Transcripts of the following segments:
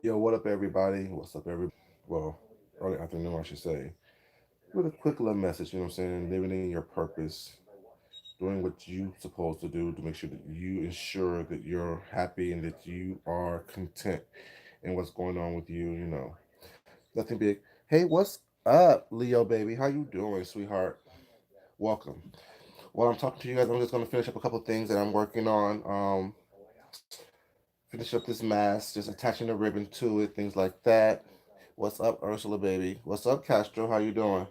Yo, what up, everybody? What's up, everybody? Well, early afternoon, I should say. With a quick little message, you know what I'm saying? Living in your purpose, doing what you're supposed to do to make sure that you ensure that you're happy and that you are content in what's going on with you, Nothing big. Hey, what's up, Leo, baby? How you doing, sweetheart? Welcome. While I'm talking to you guys, I'm just going to finish up a couple things that I'm working on. Finish up this mask, just attaching the ribbon to it, things like that. What's up, Ursula, baby? What's up, Castro? How you doing?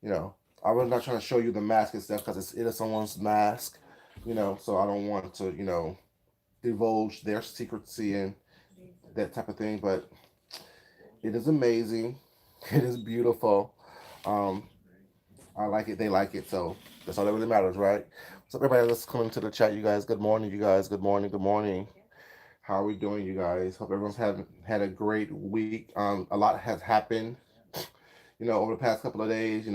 You know, I was not trying to show you the mask itself because it is someone's mask, so I don't want to, divulge their secrecy and that type of thing. But it is amazing. It is beautiful. Um, I like it. They like it. So that's all that really matters, right? So everybody that's coming to the chat, you guys, good morning, you guys. Good morning. Good morning. How are we doing, you guys? Hope everyone's had a great week. A lot has happened, over the past couple of days.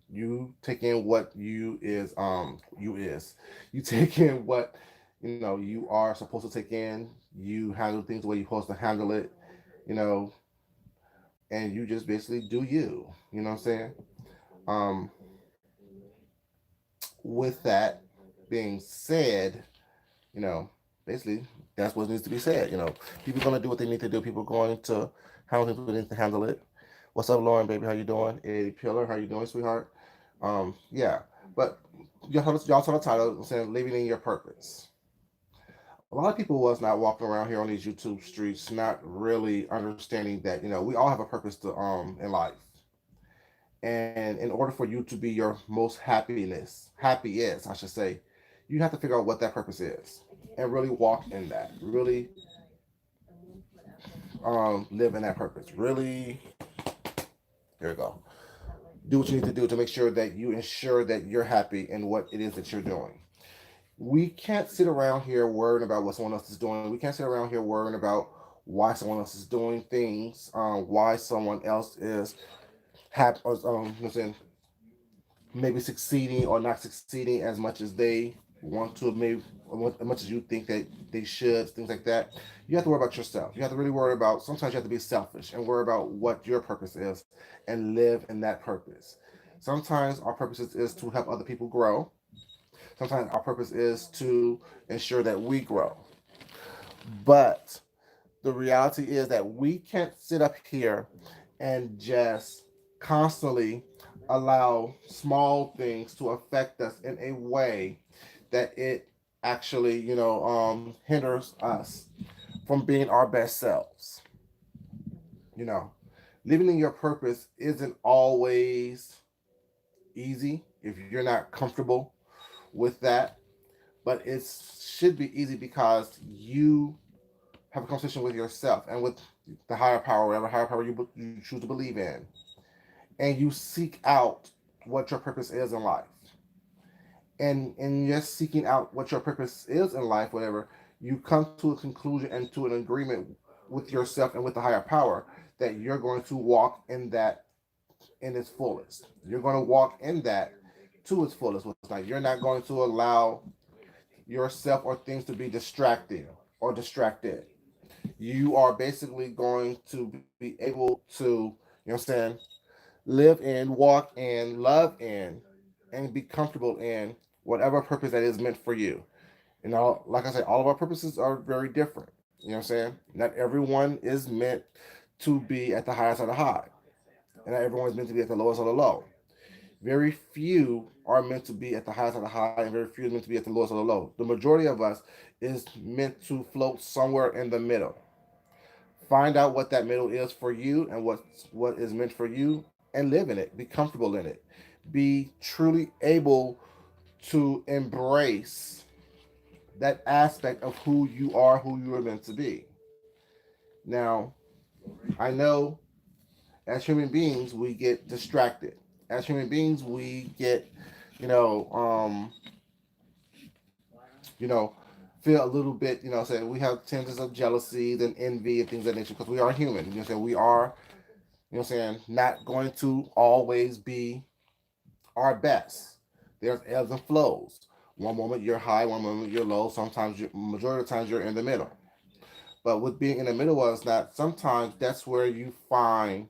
You take in what you is. You take in what you are supposed to take in. You handle things the way you're supposed to handle it, you know, and you just basically do you. You know what I'm saying? Um, with that being said, you know, basically that's what needs to be said. People are gonna do what they need to do. People are going to handle things they need to handle it. What's up, Lauren, baby? How you doing? Eddie Pillar, how you doing, sweetheart? Yeah, but y'all saw the title saying "Living in Your Purpose." A lot of people was not walking around here on these YouTube streets, not really understanding that we all have a purpose to in life, and in order for you to be your most happiest, I should say, you have to figure out what that purpose is and really walk in that. Really live in that purpose. Really, here we go. Do what you need to do to make sure that you ensure that you're happy in what it is that you're doing. We can't sit around here worrying about what someone else is doing. We can't sit around here worrying about why someone else is doing things, why someone else is happy, maybe succeeding or not succeeding as much as they want to, maybe as much as you think that they should, things like that. You have to worry about yourself. You have to really worry about. Sometimes you have to be selfish and worry about what your purpose is and live in that purpose. Sometimes our purpose is to help other people grow. Sometimes our purpose is to ensure that we grow. But the reality is that we can't sit up here and just constantly allow small things to affect us in a way that it actually, hinders us from being our best selves. You know, living in your purpose isn't always easy if you're not comfortable with that, but it should be easy because you have a conversation with yourself and with the higher power, whatever higher power you choose to believe in, and you seek out what your purpose is in life. And in just seeking out what your purpose is in life, whatever, you come to a conclusion and to an agreement with yourself and with the higher power that you're going to walk in that in its fullest. You're going to walk in that to its fullest. It's like you're not going to allow yourself or things to be distracting or distracted. You are basically going to be able to, what I'm saying, live in, walk in, love in, and be comfortable in whatever purpose that is meant for you. And like I said, all of our purposes are very different. You know what I'm saying? Not everyone is meant to be at the highest of the high, and not everyone is meant to be at the lowest of the low. Very few are meant to be at the highest of the high, and very few is meant to be at the lowest of the low. The majority of us is meant to float somewhere in the middle. Find out what that middle is for you and what is meant for you, and live in it. Be comfortable in it. Be truly able to embrace that aspect of who you are, who you are meant to be. Now, I know as human beings we get distracted. As human beings we get, you know, um, you know, feel a little bit, say we have tendencies of jealousy and envy and things of that nature because we are human. We are, not going to always be our best. There's ebbs and flows. One moment you're high, one moment you're low. Sometimes, majority of the times, you're in the middle. But with being in the middle was that sometimes that's where you find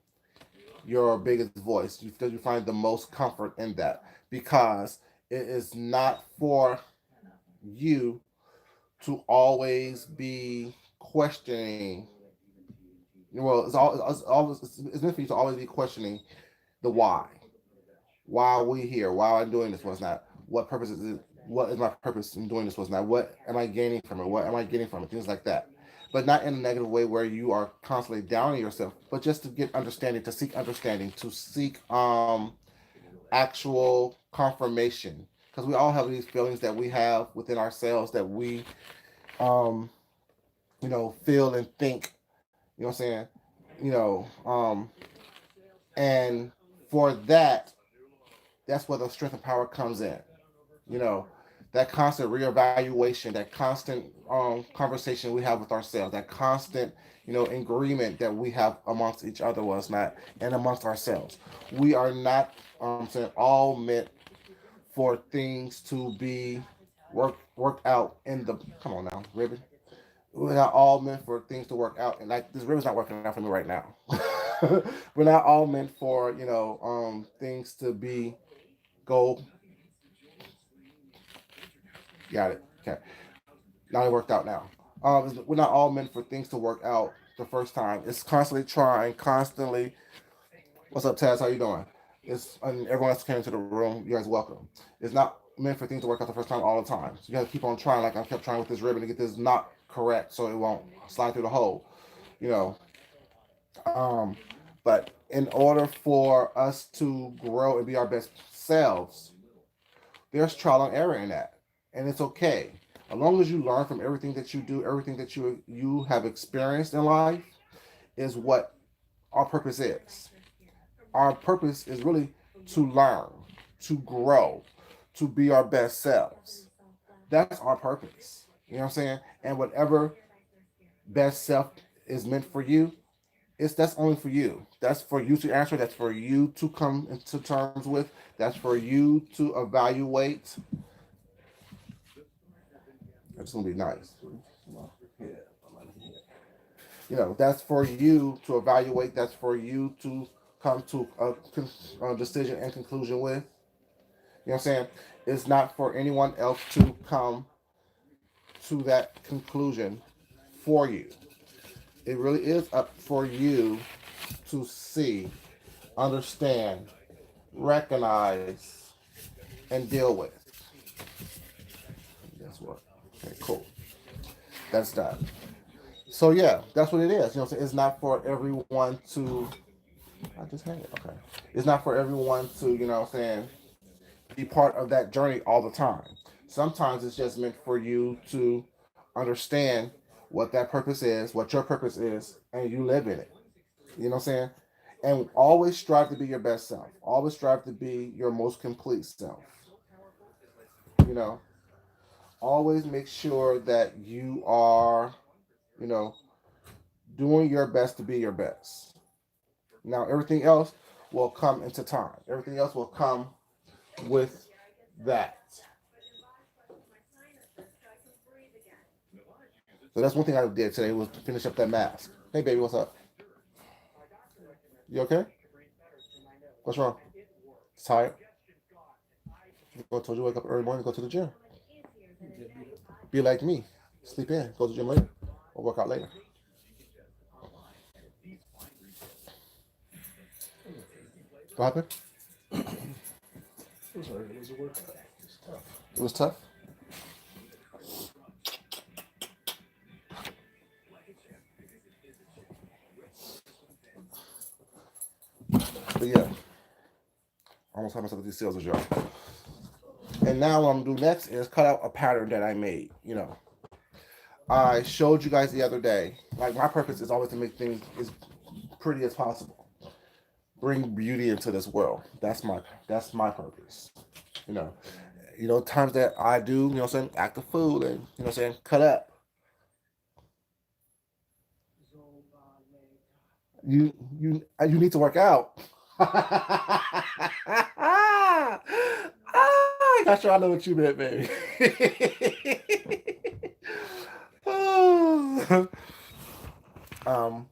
your biggest voice because you find the most comfort in that because it is not for you to always be questioning. Well, it's meant for you to always be questioning the why. Why are we here? Why am I doing this? What's not? What purpose is it? What is my purpose in doing this? What's not? What am I gaining from it? What am I getting from it? Things like that. But not in a negative way where you are constantly downing yourself, but just to get understanding, to seek actual confirmation. Because we all have these feelings that we have within ourselves that we um feel and think, you know what I'm saying? You know, and for that, that's where the strength and power comes in. You know, that constant reevaluation, that constant conversation we have with ourselves, that constant, agreement that we have amongst each other was not, and amongst ourselves. We are not saying all meant for things to be worked out in the. Come on now, ribbon. We're not all meant for things to work out, and like this ribbon's not working out for me right now. We're not all meant for things to be go. Got it. Okay. Now it worked out now. We're not all meant for things to work out the first time. It's constantly trying, constantly. What's up, Taz? How you doing? It's and everyone else came into the room. You guys welcome. It's not meant for things to work out the first time all the time. So you got to keep on trying. Like I kept trying with this ribbon to get this knot correct, so it won't slide through the hole. You know. Um, but in order for us to grow and be our best selves, there's trial and error in that, and it's okay. As long as you learn from everything that you do, everything that you have experienced in life, is what our purpose is. Our purpose is really to learn, to grow, to be our best selves. That's our purpose. You know what I'm saying? And whatever best self is meant for you, that's only for you. That's for you to answer. That's for you to come into terms with. That's for you to evaluate. It's gonna be nice. That's for you to evaluate. That's for you to come to a decision and conclusion with. You know what I'm saying? It's not for anyone else to come to that conclusion for you. It really is up for you to see, understand, recognize, and deal with. That's what. Okay, cool. That's that. So yeah, that's what it is. It's not for everyone to. I just had it. Okay. It's not for everyone to, be part of that journey all the time. Sometimes it's just meant for you to understand what that purpose is, what your purpose is, and you live in it. You know what I'm saying? And always strive to be your best self. Always strive to be your most complete self. You know, always make sure that you are, you know, doing your best to be your best. Now, everything else will come into time. Everything else will come with that. So that's one thing I did today was finish up that mask. Hey, baby, what's up? You okay? What's wrong? Tired? I told you wake up early morning, go to the gym. Be like me. Sleep in. Go to the gym later. Or work out later. What happened? It was a workout. It was tough. But yeah, I almost had myself with these sales as y'all. And now what I'm gonna do next is cut out a pattern that I made. I showed you guys the other day. Like my purpose is always to make things as pretty as possible. Bring beauty into this world. That's my purpose. You know. Times that I do, act a fool and cut up. You need to work out. Not sure I know what you meant, baby. Um,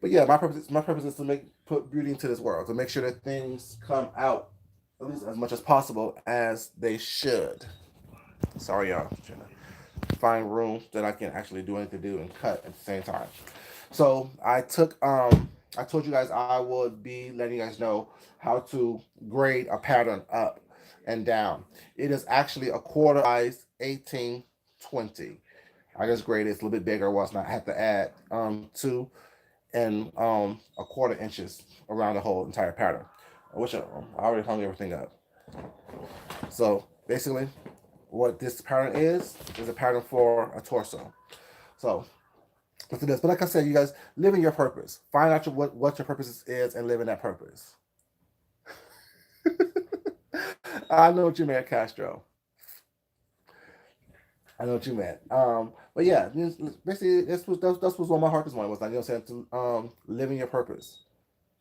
but yeah, my purpose is to make put beauty into this world, to make sure that things come out at least as much as possible as they should. Sorry, y'all. I'm trying to find rooms that I can actually do anything to do and cut at the same time. So I told you guys I would be letting you guys know how to grade a pattern up and down. It is actually a quarter size 1820. I just graded it's a little bit bigger, was not I have to add 2 and a quarter inches around the whole entire pattern. Which I already hung everything up. So basically what this pattern is a pattern for a torso. So let's do this. But like I said, you guys, live in your purpose. Find out what your purpose is and live in that purpose. I know what you meant, Castro. I know what you meant. But yeah, basically that's what's on my heart this morning was like, you know what I'm saying, to living your purpose.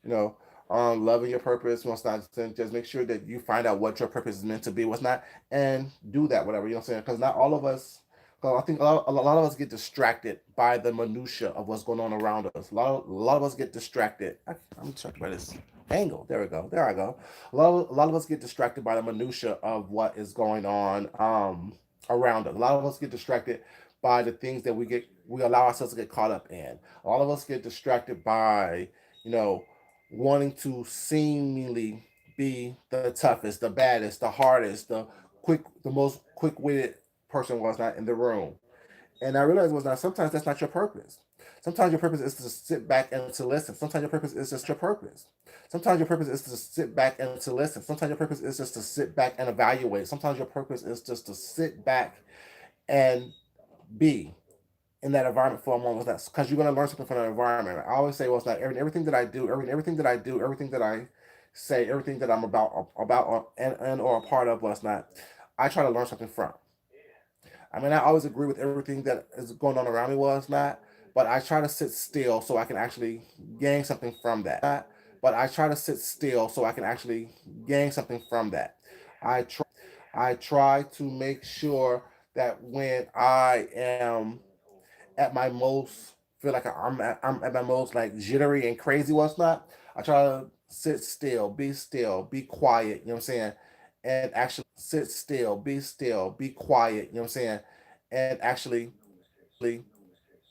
You know, loving your purpose. What's not just make sure that you find out what your purpose is meant to be, what's not, and do that whatever. You know what I'm saying? Because not all of us. Well, I think a lot of us get distracted by the minutia of what's going on around us. A lot of us get distracted. I'm distracted by this angle. There we go. There I go. A lot of us get distracted by the minutia of what is going on around us. A lot of us get distracted by the things that we allow ourselves to get caught up in. A lot of us get distracted by you know wanting to seemingly be the toughest, the baddest, the hardest, the most quick-witted person was not in the room. And I realized was not sometimes that's not your purpose. Sometimes your purpose is to sit back and to listen. Sometimes your purpose is just your purpose. Sometimes your purpose is to sit back and to listen. Sometimes your purpose is just to sit back and evaluate. Sometimes your purpose is just to sit back and be in that environment for a moment. That's because you're going to learn something from that environment. I always say, well, it's not everything that I do, everything that I do, everything that I say, everything that I'm about or a part of was not. I try to learn something from. I mean, I always agree with everything that is going on around me was not, but I try to sit still so I can actually gain something from that. But I try to sit still so I can actually gain something from that. I try to make sure that when I am at my most feel like I'm at my most like jittery and crazy what's not, I try to still, be quiet, you know what I'm saying? And actually sit still, be quiet, you know what I'm saying? And actually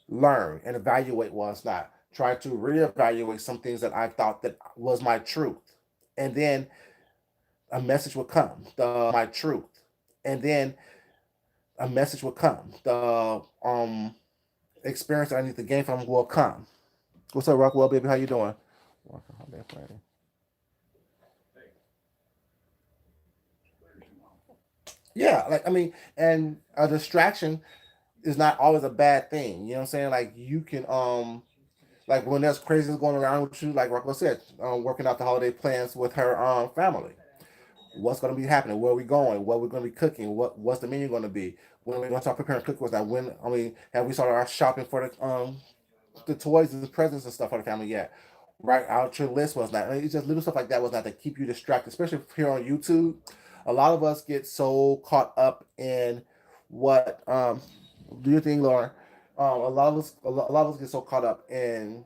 learn and evaluate what's not. Try to reevaluate some things that I thought that was my truth. And then a message will come. My truth. And then a message will come. The experience that I need to gain from will come. What's up, Rockwell, baby? How you doing? Yeah, like I mean, and a distraction is not always a bad thing. You know what I'm saying? Like you can like when there's craziness going around with you, like Rockwell said, working out the holiday plans with her family. What's going to be happening? Where are we going? What we're going to be cooking? What's the menu going to be? When we're going to start preparing cooking with that? When I mean, have we started our shopping for the toys and the presents and stuff for the family yet? Write out your list was not. It's just little stuff like that was not to keep you distracted, especially here on YouTube. A lot of us get so caught up in what do you think, Lauren? A lot of us get so caught up in,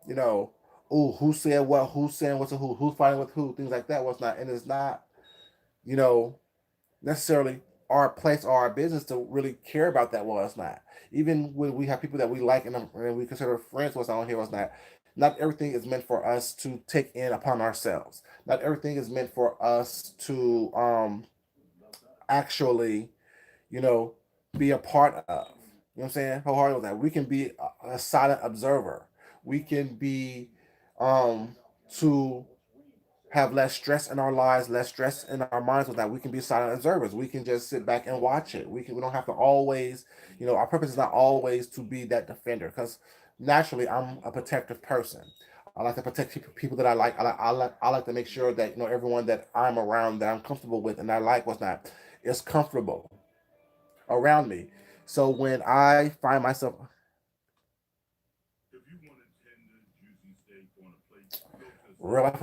you know, oh, who said what, who's saying what to who's fighting with who, things like that. What's not, and it's not, you know, necessarily our place or our business to really care about that. Well, it's not. Even when we have people that we like and we consider friends, what's on here was not. Not everything is meant for us to take in upon ourselves. Not everything is meant for us to actually, you know, be a part of. You know what I'm saying? How hard was that? We can be a silent observer. We can be to have less stress in our lives, less stress in our minds with that. We can be silent observers. We can just sit back and watch it. We don't have to always, our purpose is not always to be that defender because naturally I'm a protective person. I like to protect people that I like. I like to make sure that everyone that I'm around that I'm comfortable with and I like what's not is comfortable around me. So when I find myself real life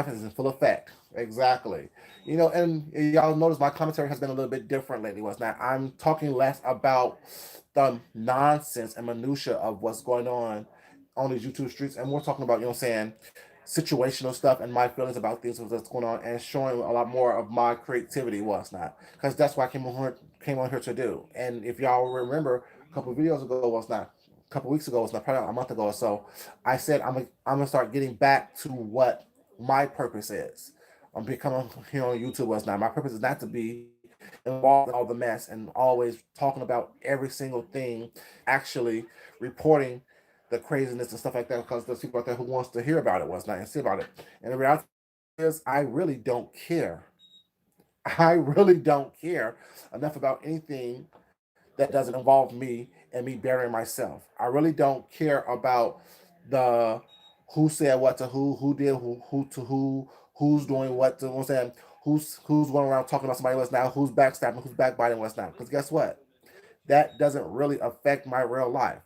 is in full effect. Exactly. And y'all notice my commentary has been a little bit different lately. Was not I'm talking less about the nonsense and minutia of what's going on, on these YouTube streets, and we're talking about, saying, situational stuff and my feelings about things that's going on, and showing a lot more of my creativity was not, because that's what I came on here to do. And if y'all remember, a couple of videos ago was not, a couple of weeks ago was not, probably a month ago or so, I said I'm gonna start getting back to what my purpose is. I'm becoming here on YouTube was not. My purpose is not to be involved in all the mess and always talking about every single thing, actually reporting the craziness and stuff like that, because there's people out there who wants to hear about it, what's not, and see about it. And the reality is, I really don't care. I really don't care enough about anything that doesn't involve me and me burying myself. I really don't care about the who said what to who did who to who's doing what to, you know what I'm saying, who's going around talking about somebody else now, who's backstabbing, who's backbiting, what's not. Because guess what? That doesn't really affect my real life.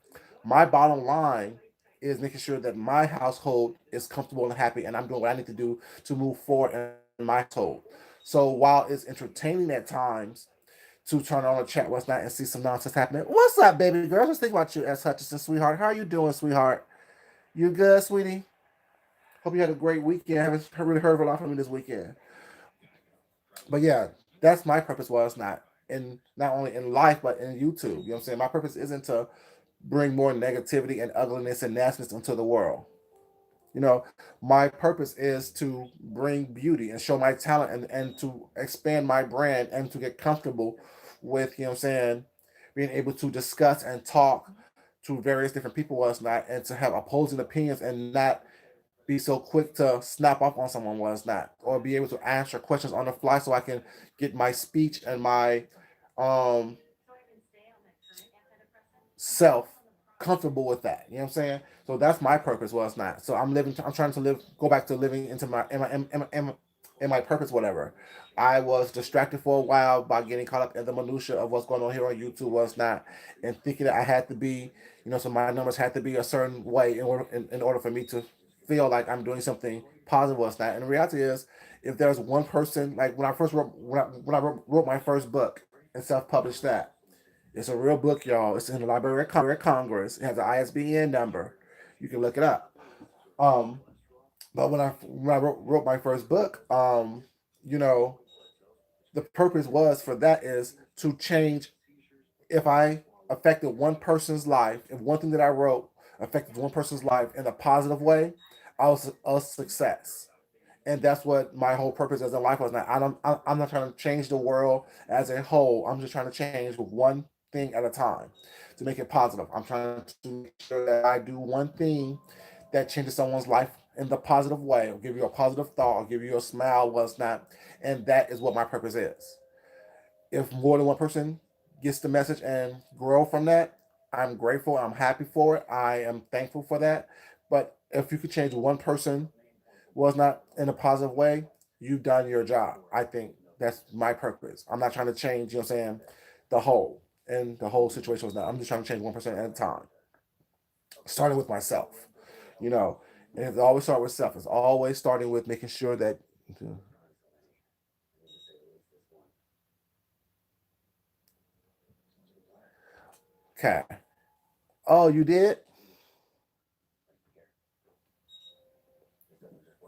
My bottom line is making sure that my household is comfortable and happy, and I'm doing what I need to do to move forward in my household. So while it's entertaining at times to turn on a chat, what's not, and see some nonsense happening. What's up, baby girl? Just think about you, S. Hutchinson, sweetheart. How are you doing, sweetheart? You good, sweetie? Hope you had a great weekend. I haven't really heard a lot from you this weekend. But yeah, that's my purpose. Was not in, not only in life but in YouTube. You know what I'm saying? My purpose isn't to bring more negativity and ugliness and nastiness into the world. You know, my purpose is to bring beauty and show my talent, and to expand my brand and to get comfortable with, you know what I'm saying, being able to discuss and talk to various different people was not, and to have opposing opinions and not be so quick to snap off on someone was not, or be able to answer questions on the fly so I can get my speech and my um self comfortable with that. You know what I'm saying? So that's my purpose. Was not. So I'm trying to live. Go back to living into my in my purpose. Whatever. I was distracted for a while by getting caught up in the minutia of what's going on here on YouTube. Was not, and thinking that I had to be, so my numbers had to be a certain way in order for me to feel like I'm doing something positive. Was not. And the reality is, if there's one person, like when I first wrote when I wrote my first book and self published that, it's a real book, y'all. It's in the Library of Congress. It has an ISBN number. You can look it up. Um, but when I wrote my first book, you know, the purpose was for that is to change. If I affected one person's life, if one thing that I wrote affected one person's life in a positive way, I was a success. And that's what my whole purpose as in life was. Now, I'm not trying to change the world as a whole. I'm just trying to change one thing at a time to make it positive. I'm trying to make sure that I do one thing that changes someone's life in the positive way, or give you a positive thought, or give you a smile, what's not. And that is what my purpose is. If more than one person gets the message and grow from that, I'm grateful. I'm happy for it. I am thankful for that. But if you could change one person was not in a positive way, you've done your job. I think that's my purpose. I'm not trying to change, you know what I'm saying, the whole. And the whole situation was not. I'm just trying to change 1% at a time. Starting with myself. You know. And it always start with self. It's always starting with making sure that, okay. Oh, you did?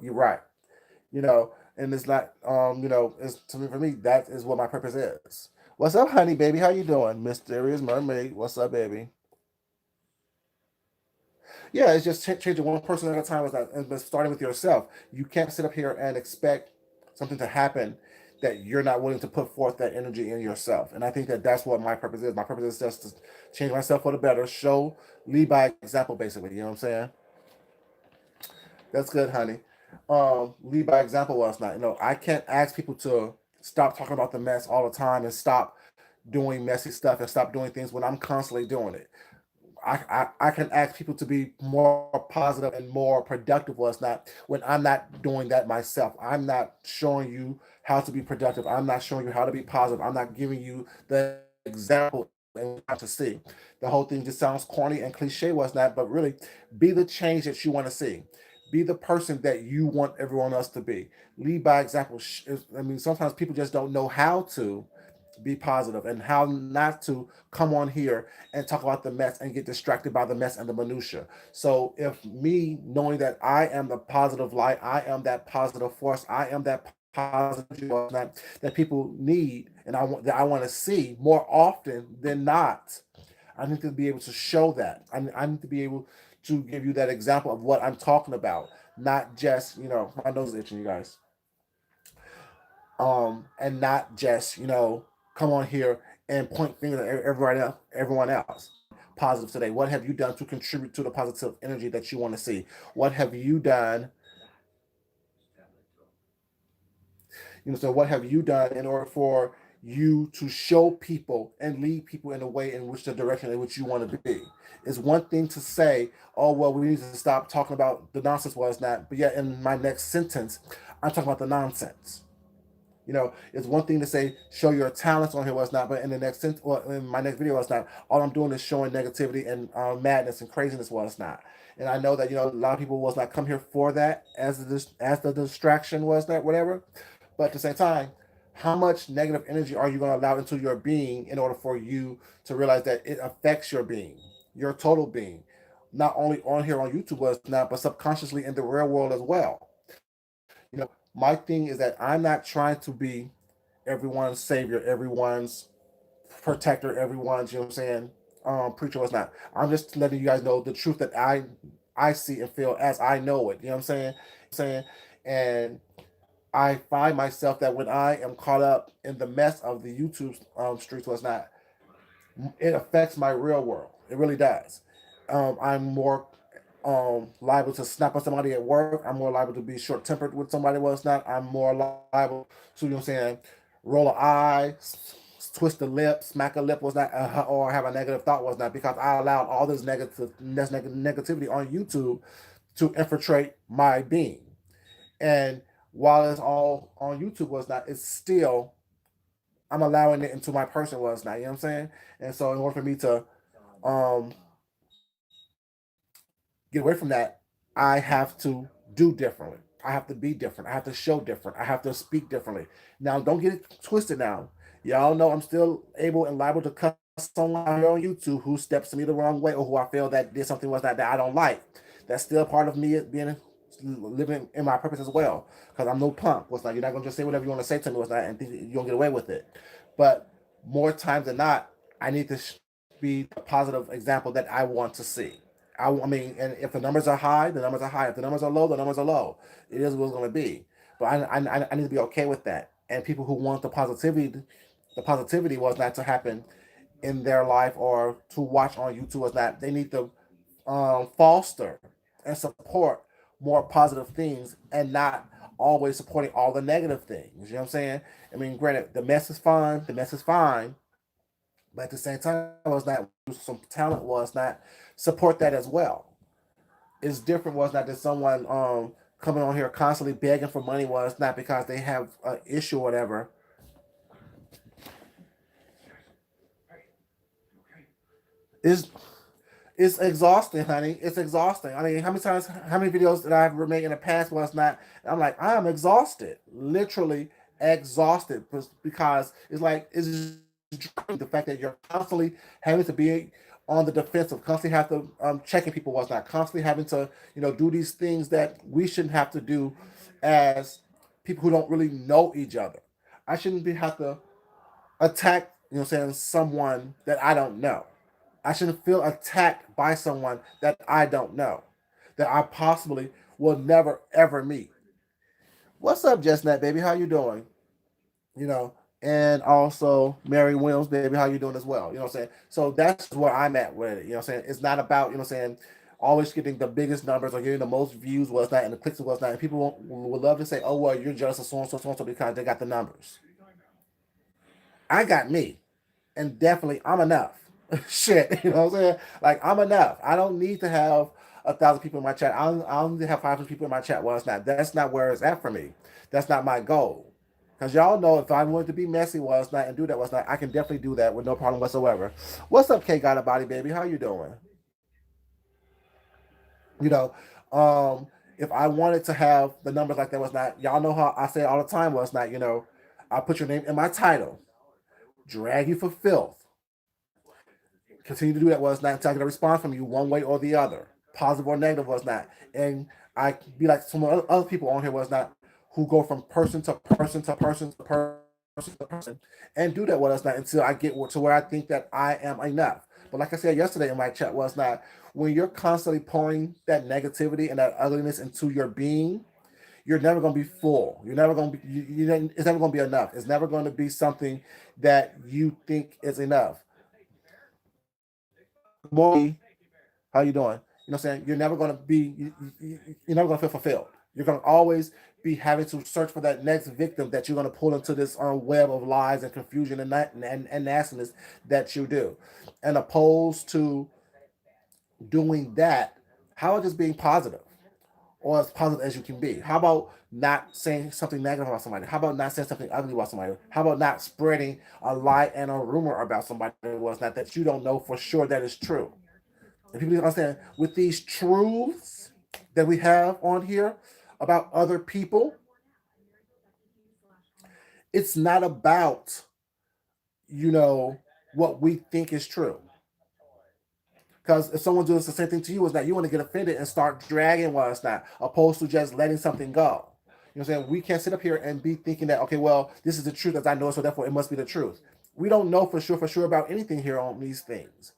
You're right. And it's not it's to me for me, that is what my purpose is. What's up, honey baby? How you doing? Mysterious Mermaid. What's up, baby? Yeah, it's just changing one person at a time. Is that, and but starting with yourself. You can't sit up here and expect something to happen that you're not willing to put forth that energy in yourself. And I think that that's what my purpose is. My purpose is just to change myself for the better, show, lead by example, basically. You know what I'm saying? That's good, honey. Lead by example was not. I can't ask people to stop talking about the mess all the time and stop doing messy stuff and stop doing things when I'm constantly doing it. I can ask people to be more positive and more productive was not when I'm not doing that myself. I'm not showing you how to be productive. I'm not showing you how to be positive. I'm not giving you the example and how to see. The whole thing just sounds corny and cliche was not, but really be the change that you want to see. Be the person that you want everyone else to be. Lead by example. I mean, sometimes people just don't know how to. be positive, and how not to come on here and talk about the mess and get distracted by the mess and the minutia. So if me knowing that I am the positive light, I am that positive force, I am that positive that people need, and I want to see more often than not. I need to be able to show that. I need to be able to give you that example of what I'm talking about, not just, my nose is itching, you guys. And not just, come on here and point fingers at everyone else. Positive today. What have you done to contribute to the positive energy that you want to see? What have you done? So what have you done in order for you to show people and lead people in a way in which the direction in which you want to be? It's one thing to say, oh, well, we need to stop talking about the nonsense was not, but yet in my next sentence, I'm talking about the nonsense. It's one thing to say show your talents on here was not, but in the next sense, or in my next video was not. All I'm doing is showing negativity and madness and craziness was not. And I know that a lot of people was not come here for that as the distraction was not whatever. But at the same time, how much negative energy are you going to allow into your being in order for you to realize that it affects your being, your total being, not only on here on YouTube was not, but subconsciously in the real world as well. My thing is that I'm not trying to be everyone's savior, everyone's protector, everyone's, what I'm saying, preacher was not. I'm just letting you guys know the truth that I see and feel as I know it. You know what I'm saying? And I find myself that when I am caught up in the mess of the YouTube streets was not, it affects my real world. It really does. I'm more liable to snap at somebody at work. I'm more liable to be short tempered with somebody was not. I'm more liable to, what I'm saying, roll an eye, twist a lip, smack a lip was not, or have a negative thought was not, because I allowed all this negativity on YouTube to infiltrate my being. And while it's all on YouTube was not, it's still, I'm allowing it into my person was not. You know what I'm saying? And so in order for me to um get away from that, I have to do differently. I have to be different. I have to show different. I have to speak differently. Now, don't get it twisted now. Y'all know I'm still able and liable to cuss someone out here on YouTube who steps to me the wrong way or who I feel that did something was that I don't like. That's still part of me being living in my purpose as well. Because I'm no punk. What's not? You're not gonna just say whatever you want to say to me. What's not? And think you're gonna get away with it. But more times than not, I need to be a positive example that I want to see. I mean, and if the numbers are high, the numbers are high. If the numbers are low, the numbers are low. It is what it's going to be. But I need to be okay with that. And people who want the positivity was not to happen in their life or to watch on YouTube was not. They need to foster and support more positive things and not always supporting all the negative things. You know what I'm saying? I mean, granted, the mess is fine. The mess is fine. But at the same time, was not some talent was not support that as well. It's different was not that someone coming on here constantly begging for money was not because they have an issue or whatever. Is it's exhausting, honey. It's exhausting. I mean, how many videos that I've made in the past was not? I'm like, I'm exhausted, literally exhausted, because it's like it's just the fact that you're constantly having to be on the defensive, constantly have to checking people was not, constantly having to do these things that we shouldn't have to do as people who don't really know each other. I shouldn't be have to attack, saying someone that I don't know. I shouldn't feel attacked by someone that I don't know, that I possibly will never ever meet. What's up, Jessnet, baby? How you doing? You know, and also Mary Williams, baby, how you doing as well? You know what I'm saying? So that's where I'm at with it. You know what I'm saying? It's not about, what I'm saying, always getting the biggest numbers or getting the most views was that and the clicks was that. And people would love to say, oh, well, you're jealous of so and so because they got the numbers. I got me. And definitely I'm enough. Shit, you know what I'm saying? Like I'm enough. I don't need to have 1,000 people in my chat. I don't need to have 500 people in my chat. Well, it's not. That's not where it's at for me. That's not my goal. Because y'all know if I wanted to be messy, well, it's not, and do that, well, it's not. I can definitely do that with no problem whatsoever. What's up, K Got a Body, baby? How you doing? You know, um, if I wanted to have the numbers like that, was not. Y'all know how I say it all the time. Was not. I put your name in my title. drag you for filth, continue to do that was not until I get a response from you one way or the other, positive or negative was not. And I be like some other people on here was not who go from person to person to person to person to person and do that with us not until I get to where I think that I am enough. But like I said yesterday in my chat was not when you're constantly pouring that negativity and that ugliness into your being, you're never going to be full. You're never going to be. It's never going to be enough. It's never going to be something that you think is enough. How you doing? You know what I'm saying? You're never going to be, you're never going to feel fulfilled. You're going to always be having to search for that next victim that you're going to pull into this web of lies and confusion and nastiness that you do. And opposed to doing that, how about just being positive or as positive as you can be? How about not saying something negative about somebody? How about not saying something ugly about somebody? How about not spreading a lie and a rumor about somebody that was not that you don't know for sure that is true? And people need to understand with these truths that we have on here about other people, it's not about, you know, what we think is true. Because if someone does the same thing to you, it's that you want to get offended and start dragging what it's not, opposed to just letting something go. You know what I'm saying? We can't sit up here and be thinking that, okay, well, this is the truth as I know it, so therefore it must be the truth. We don't know for sure about anything here on these things.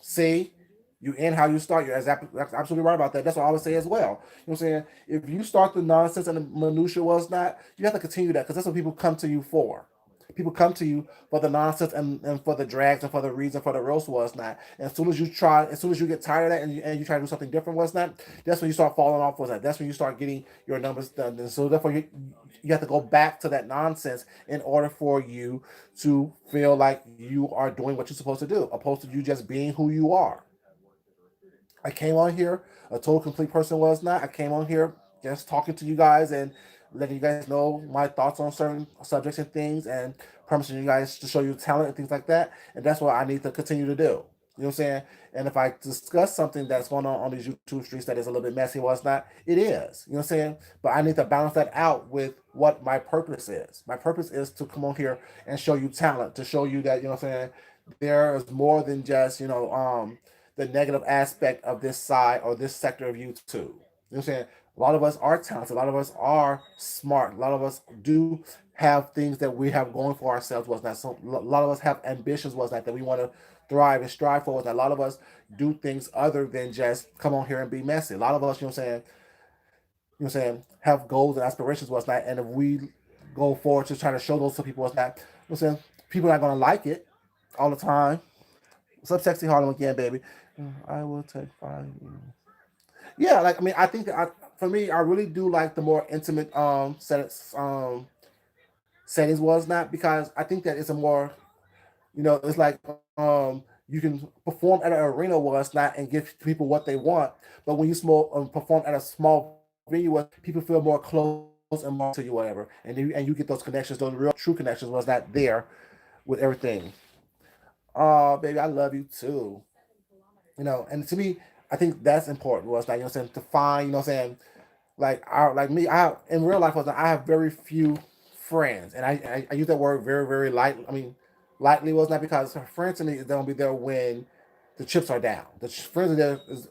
See, you end how you start. You're absolutely right about that. That's what I would say as well. You know what I'm saying? If you start the nonsense and the minutia was not, you have to continue that because that's what people come to you for. People come to you for the nonsense and for the drags and for the reason for the roast was not. And as soon as you get tired of that and you try to do something different was not, that's when you start falling off was that. That's when you start getting your numbers done. And so therefore you have to go back to that nonsense in order for you to feel like you are doing what you're supposed to do, opposed to you just being who you are. I came on here a total complete person was not. I came on here just talking to you guys and letting you guys know my thoughts on certain subjects and things and promising you guys to show you talent and things like that. And that's what I need to continue to do. You know what I'm saying? And if I discuss something that's going on these YouTube streets that is a little bit messy, well, it's not, it is. You know what I'm saying? But I need to balance that out with what my purpose is. My purpose is to come on here and show you talent, to show you that, you know what I'm saying, there is more than just, the negative aspect of this side or this sector of YouTube. You know what I'm saying? A lot of us are talented. A lot of us are smart. A lot of us do have things that we have going for ourselves. Was not so. A lot of us have ambitions. Was not that we want to thrive and strive for. Was that a lot of us do things other than just come on here and be messy. A lot of us, you know what I'm saying, have goals and aspirations. Was not, and if we go forward to try to show those to people, was not, you know what I'm saying, people are not gonna like it all the time. What's up, sexy Harlem again, baby? I will take 5 years. Yeah, like I mean, I think that for me, I really do like the more intimate settings was not because I think that it's a more, it's like you can perform at an arena was not and give people what they want, but when you perform at a small venue, where people feel more close and more to you, whatever, and you get those connections, those real true connections was not there with everything. Oh, baby, I love you too. And to me, I think that's important. Was like you know what I'm saying to find you know what I'm saying like me. I in real life was I have very few friends, and I use that word very light. I mean, lightly was not because friends to me is gonna be there when the chips are down. The friends are there is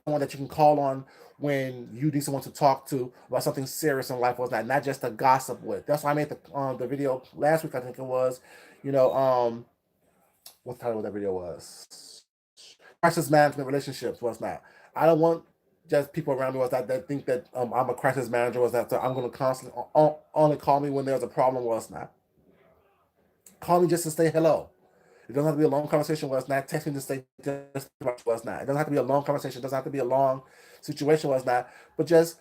someone that you can call on when you need someone to talk to about something serious in life was not just to gossip with. That's why I made the video last week. I think it was, you know, what the title of that video was crisis management relationships was not. I don't want just people around me was that think that I'm a crisis manager was that so I'm going to constantly only call me when there's a problem was not. Call me just to say hello. It doesn't have to be a long conversation was not. Text me to say just was not. It doesn't have to be a long conversation. It doesn't have to be a long situation was not. But just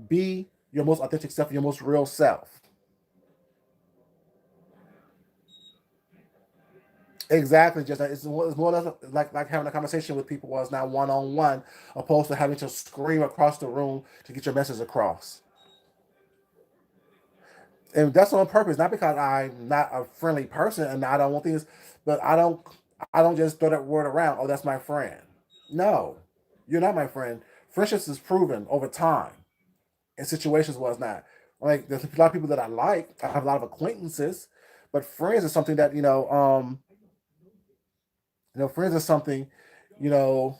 be your most authentic self, your most real self. Exactly. Just it's more or less like having a conversation with people was not one on one, opposed to having to scream across the room to get your message across. And that's on purpose, not because I'm not a friendly person and I don't want things, but I don't just throw that word around. Oh, that's my friend. No, you're not my friend. Friendships is proven over time. in situations was not. Like there's a lot of people that I like. I have a lot of acquaintances, but friends is something that friends is something, you know,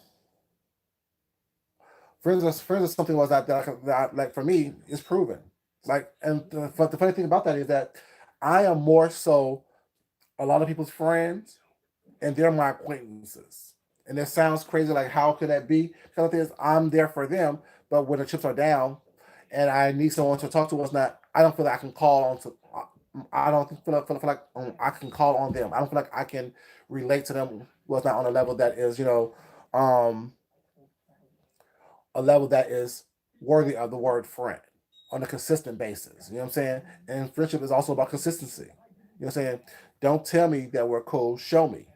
friends is something was like for me is proven. Like, and but the funny thing about that is that I am more so a lot of people's friends, and they're my acquaintances. And it sounds crazy, like how could that be? Because the thing is, I'm there for them, but when the chips are down, and I need someone to talk to, what's not, I don't feel like I can call on to. I don't feel like I can call on them. I don't feel like I can relate to them. Was not on a level that is, um, a level that is worthy of the word friend on a consistent basis. You know what I'm saying? And friendship is also about consistency. You know what I'm saying? Don't tell me that we're cool. Show me.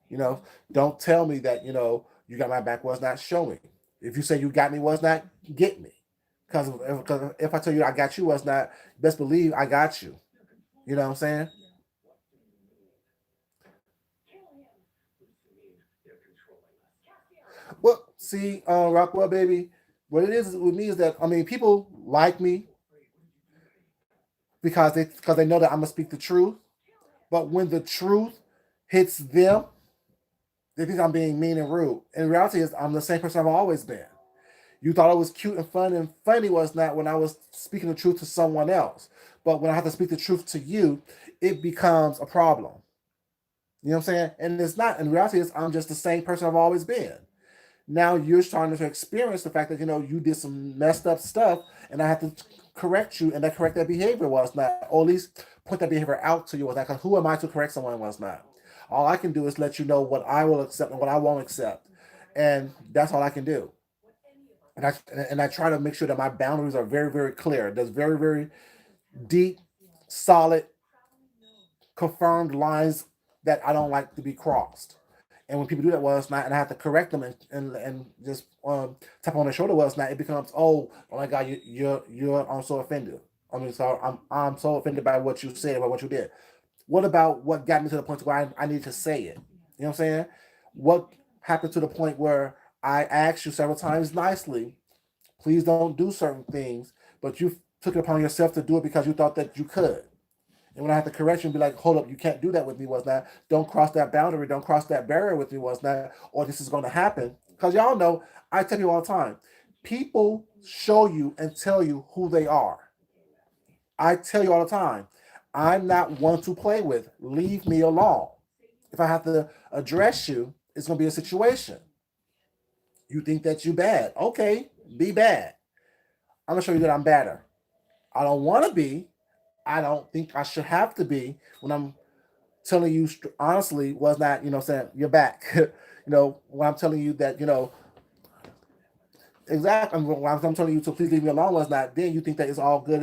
You know, don't tell me that you got my back was not show me. If you say you got me was not get me. Because if I tell you I got you was not, best believe I got you. You know what I'm saying? Well, see, Rockwell baby, what it is with me is that I mean people like me because they know that I'm gonna speak the truth. But when the truth hits them, they think I'm being mean and rude. And the reality is I'm the same person I've always been. You thought it was cute and fun, and funny was not when I was speaking the truth to someone else. But when I have to speak the truth to you, it becomes a problem. You know what I'm saying? And it's not. In reality, is I'm just the same person I've always been. Now you're starting to experience the fact that you did some messed up stuff, and I have to correct you, and that correct that behavior was not, or at least point that behavior out to you was not. Because who am I to correct someone was not? All I can do is let you know what I will accept and what I won't accept, and that's all I can do. And I try to make sure that my boundaries are very very clear. There's very very deep, solid, confirmed lines that I don't like to be crossed. And when people do that, well, it's not, and I have to correct them and just tap on their shoulder. Well, it's not. It becomes, oh my God, I'm so offended. I mean, so I'm so offended by what you said, by what you did. What about what got me to the point where I need to say it? You know what I'm saying? What happened to the point where I asked you several times nicely, please don't do certain things, but you took it upon yourself to do it because you thought that you could. And when I have to correct you and be like, hold up, you can't do that with me, was not. Don't cross that boundary, don't cross that barrier with me, was not, or this is going to happen. Because y'all know, I tell you all the time, people show you and tell you who they are. I tell you all the time, I'm not one to play with. Leave me alone. If I have to address you, it's going to be a situation. You think that you bad. Okay, be bad. I'm going to show you that I'm better. I don't want to be. I don't think I should have to be when I'm telling you honestly was not, saying you're back. When I'm telling you that, exactly when I'm telling you to please leave me alone was not, then you think that it's all good,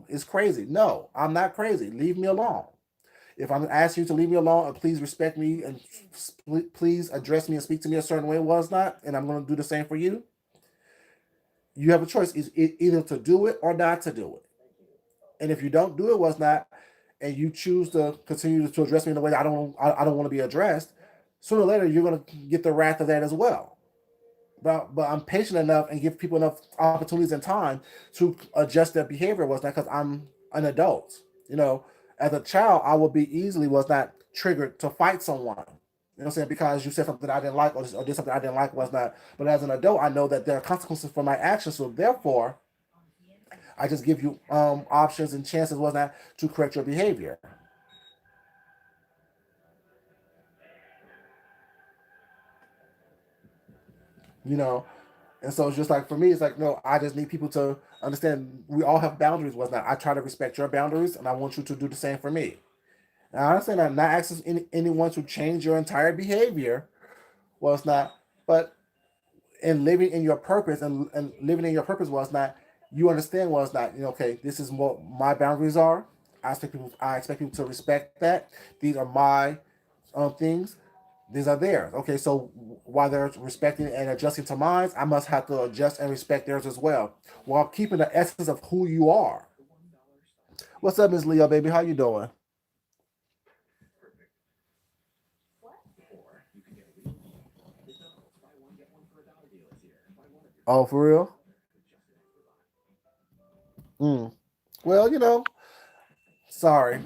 it's crazy. No, I'm not crazy. Leave me alone. If I'm asking you to leave me alone and please respect me and please address me and speak to me a certain way was not, and I'm going to do the same for you, you have a choice is either to do it or not to do it. And if you don't do it was not, and you choose to continue to address me in the way that I don't want to be addressed, sooner or later you're gonna get the wrath of that as well. But I'm patient enough and give people enough opportunities and time to adjust their behavior was not because I'm an adult. You know, as a child, I would be easily was not triggered to fight someone. You know what I'm saying? Because you said something I didn't like or did something I didn't like was not. But as an adult, I know that there are consequences for my actions. So therefore, I just give you options and chances was not to correct your behavior. You know, and so it's just like for me, it's like no, I just need people to understand we all have boundaries. Was not I try to respect your boundaries, and I want you to do the same for me. And I understand I'm not asking anyone to change your entire behavior. Well, it's not, but in living in your purpose and living in your purpose was not. You understand was not. Okay, this is what my boundaries are. I expect people to respect that. These are my things. These are theirs. Okay, so while they're respecting and adjusting to mine, I must have to adjust and respect theirs as well, while keeping the essence of who you are. What's up, Miss Leo, baby? How you doing? Oh, for real? Mm. Well, sorry.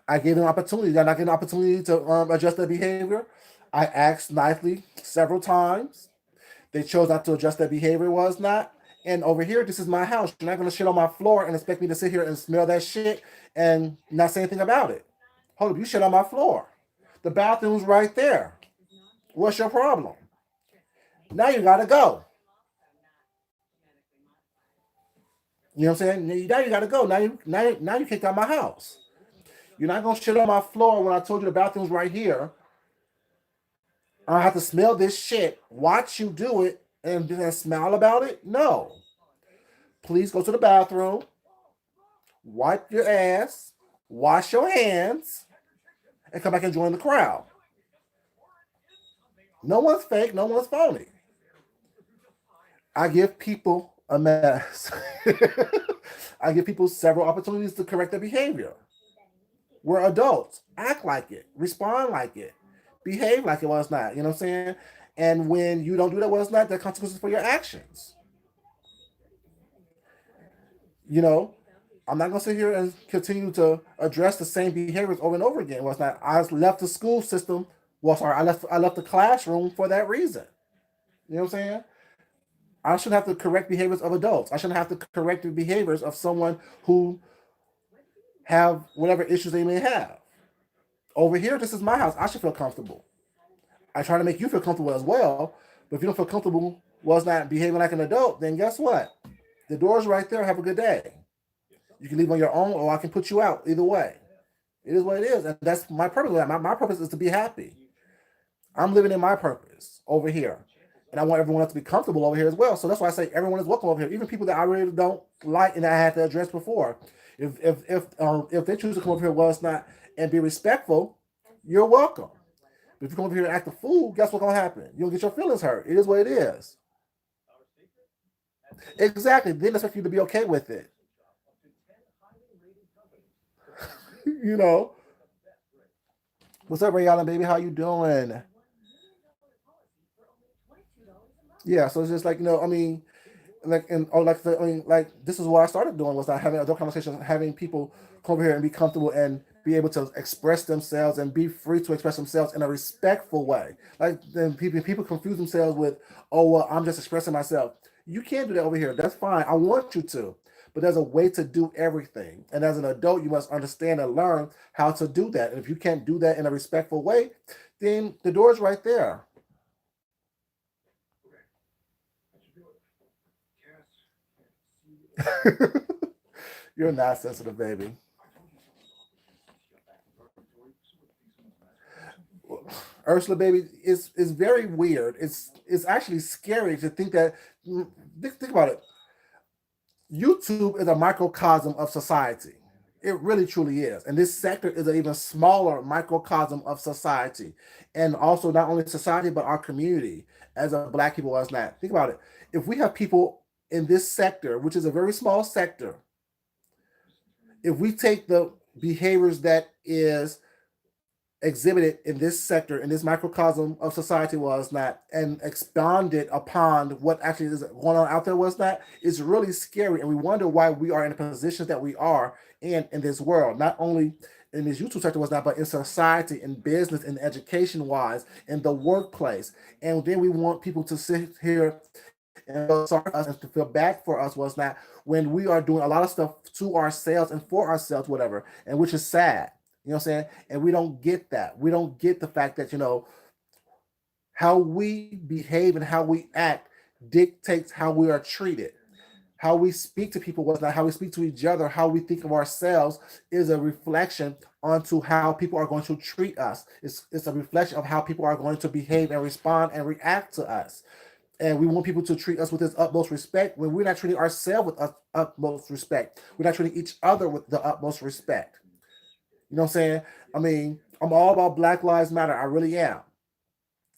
I gave them opportunity. Did I not get an opportunity to adjust their behavior? I asked nicely several times. They chose not to adjust their behavior, was not. And over here, this is my house. You're not gonna shit on my floor and expect me to sit here and smell that shit and not say anything about it. Hold up, you shit on my floor. The bathroom's right there. What's your problem? Now you gotta go. You know what I'm saying? Now you gotta go. Now you kicked out my house. You're not gonna shit on my floor when I told you the bathroom's right here. I have to smell this shit, watch you do it, and smile about it? No. Please go to the bathroom, wipe your ass, wash your hands, and come back and join the crowd. No one's fake, no one's phony. I give people a mess. I give people several opportunities to correct their behavior. We're adults. Act like it, respond like it, behave like it was not. You know what I'm saying? And when you don't do that, well, it's not the consequences for your actions. You know, I'm not gonna sit here and continue to address the same behaviors over and over again. Was not I left the school system? Well, sorry, I left the classroom for that reason. You know what I'm saying? I shouldn't have to correct behaviors of adults. I shouldn't have to correct the behaviors of someone who have whatever issues they may have. Over here, this is my house. I should feel comfortable. I try to make you feel comfortable as well. But if you don't feel comfortable, was not behaving like an adult, then guess what? The door's right there. Have a good day. You can leave on your own, or I can put you out. Either way, it is what it is, and that's my purpose. My purpose is to be happy. I'm living in my purpose over here, and I want everyone else to be comfortable over here as well. So that's why I say everyone is welcome over here, even people that I really don't like and I had to address before. If they choose to come over here, well, it's not and be respectful, you're welcome. But if you come over here and act a fool, guess what's gonna happen? You'll get your feelings hurt. It is what it is. Exactly. Then expect you to be okay with it. you know. What's up, Ray Allen, baby? How you doing? Yeah. So it's just like I mean, like and or like I mean, like this is what I started doing was not having adult conversations, having people come over here and be comfortable and be able to express themselves and be free to express themselves in a respectful way. Like then people confuse themselves with, oh well, I'm just expressing myself. You can't do that over here. That's fine. I want you to. But there's a way to do everything. And as an adult, you must understand and learn how to do that. And if you can't do that in a respectful way, then the door's right there. You're not sensitive, baby. Ursula, baby, is very weird. It's actually scary to think that. Think about it. YouTube is a microcosm of society. It really truly is. And this sector is an even smaller microcosm of society. And also not only society, but our community as a black people as not. Think about it. If we have people in this sector, which is a very small sector, if we take the behaviors that is exhibited in this sector, in this microcosm of society was not, and expounded upon what actually is going on out there was not, it's really scary. And we wonder why we are in the positions that we are in this world, not only in this YouTube sector was not, but in society, in business, in education wise, in the workplace. And then we want people to sit here and feel sorry for us and to feel bad for us was not when we are doing a lot of stuff to ourselves and for ourselves, whatever, and which is sad. You know what I'm saying? And we don't get that. We don't get the fact that, how we behave and how we act dictates how we are treated. How we speak to people was not how we speak to each other, how we think of ourselves is a reflection onto how people are going to treat us. It's a reflection of how people are going to behave and respond and react to us. And we want people to treat us with this utmost respect when we're not treating ourselves with utmost respect. We're not treating each other with the utmost respect. You know what I'm saying? I mean, I'm all about Black Lives Matter. I really am.